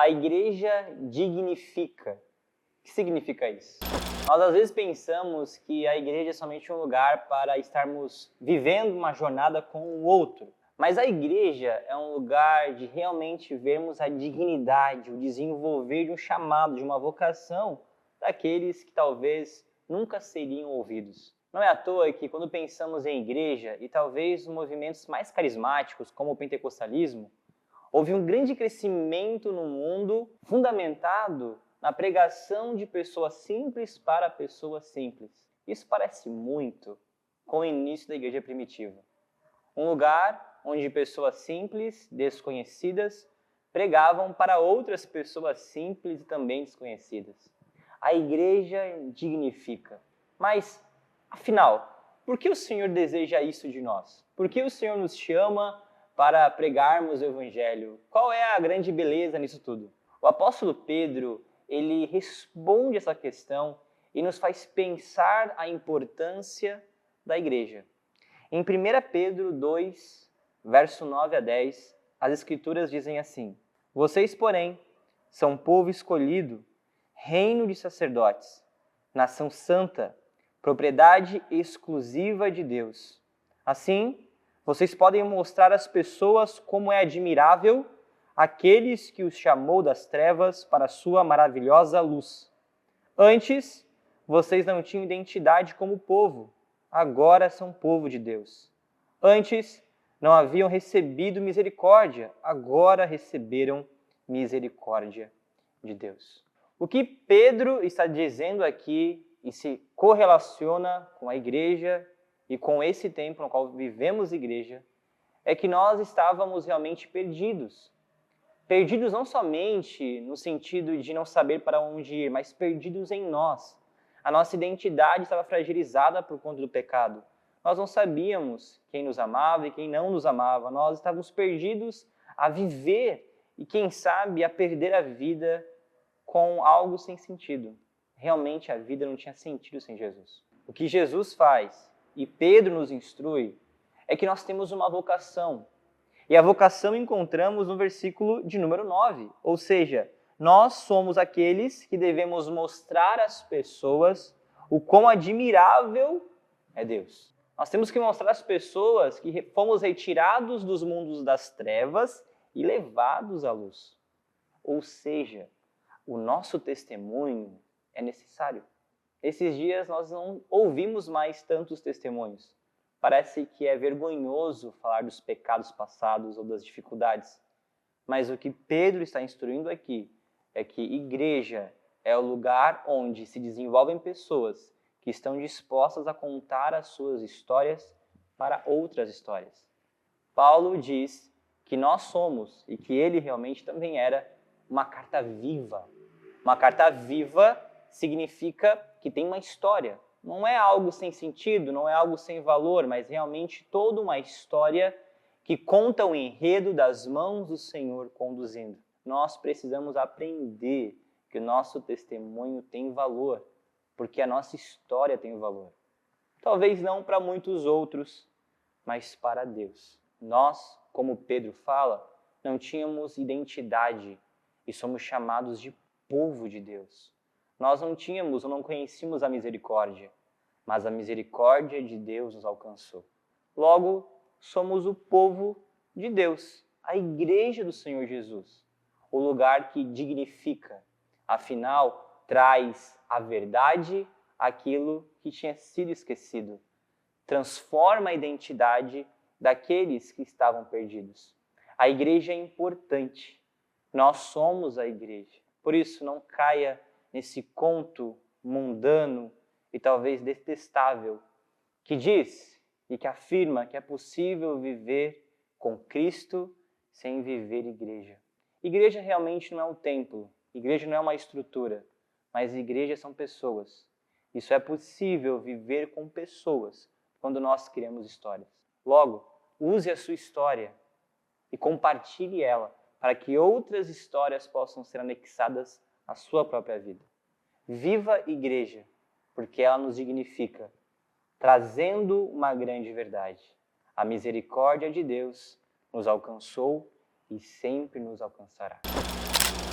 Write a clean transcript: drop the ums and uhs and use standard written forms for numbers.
A igreja dignifica. O que significa isso? Nós às vezes pensamos que a igreja é somente um lugar para estarmos vivendo uma jornada com o outro. Mas a igreja é um lugar de realmente vermos a dignidade, o desenvolver de um chamado, de uma vocação daqueles que talvez nunca seriam ouvidos. Não é à toa que quando pensamos em igreja e talvez os movimentos mais carismáticos, como o pentecostalismo, houve um grande crescimento no mundo fundamentado na pregação de pessoas simples para pessoas simples. Isso parece muito com o início da igreja primitiva. Um lugar onde pessoas simples, desconhecidas, pregavam para outras pessoas simples e também desconhecidas. A igreja dignifica. Mas, afinal, por que o Senhor deseja isso de nós? Por que o Senhor nos chama para pregarmos o Evangelho? Qual é a grande beleza nisso tudo? O apóstolo Pedro, ele responde essa questão e nos faz pensar a importância da igreja. Em 1 Pedro 2, verso 9 a 10, as Escrituras dizem assim: Vocês, porém, são povo escolhido, reino de sacerdotes, nação santa, propriedade exclusiva de Deus. Assim, vocês podem mostrar às pessoas como é admirável aqueles que os chamou das trevas para a sua maravilhosa luz. Antes, vocês não tinham identidade como povo, agora são povo de Deus. Antes, não haviam recebido misericórdia, agora receberam misericórdia de Deus. O que Pedro está dizendo aqui e se correlaciona com a igreja e com esse tempo no qual vivemos igreja, é que nós estávamos realmente perdidos. Perdidos não somente no sentido de não saber para onde ir, mas perdidos em nós. A nossa identidade estava fragilizada por conta do pecado. Nós não sabíamos quem nos amava e quem não nos amava. Nós estávamos perdidos a viver e, quem sabe, a perder a vida com algo sem sentido. Realmente a vida não tinha sentido sem Jesus. O que Jesus faz, e Pedro nos instrui, é que nós temos uma vocação. E a vocação encontramos no versículo de número 9. Ou seja, nós somos aqueles que devemos mostrar às pessoas o quão admirável é Deus. Nós temos que mostrar às pessoas que fomos retirados dos mundos das trevas e levados à luz. Ou seja, o nosso testemunho é necessário. Esses dias nós não ouvimos mais tantos testemunhos. Parece que é vergonhoso falar dos pecados passados ou das dificuldades. Mas o que Pedro está instruindo aqui é que igreja é o lugar onde se desenvolvem pessoas que estão dispostas a contar as suas histórias para outras histórias. Paulo diz que nós somos, e que ele realmente também era, uma carta viva. Uma carta viva significa que tem uma história. Não é algo sem sentido, não é algo sem valor, mas realmente toda uma história que conta o enredo das mãos do Senhor conduzindo. Nós precisamos aprender que o nosso testemunho tem valor, porque a nossa história tem valor. Talvez não para muitos outros, mas para Deus. Nós, como Pedro fala, não tínhamos identidade e somos chamados de povo de Deus. Nós não tínhamos ou não conhecíamos a misericórdia, mas a misericórdia de Deus nos alcançou. Logo, somos o povo de Deus, a igreja do Senhor Jesus, o lugar que dignifica, afinal, traz a verdade àquilo que tinha sido esquecido, transforma a identidade daqueles que estavam perdidos. A igreja é importante, nós somos a igreja, por isso não caia nesse conto mundano e talvez detestável que diz e que afirma que é possível viver com Cristo sem viver igreja. Igreja realmente não é um templo, igreja não é uma estrutura, mas igreja são pessoas. Isso é possível viver com pessoas quando nós criamos histórias. Logo, use a sua história e compartilhe ela para que outras histórias possam ser anexadas à sua própria vida. Viva a igreja, porque ela nos dignifica, trazendo uma grande verdade. A misericórdia de Deus nos alcançou e sempre nos alcançará.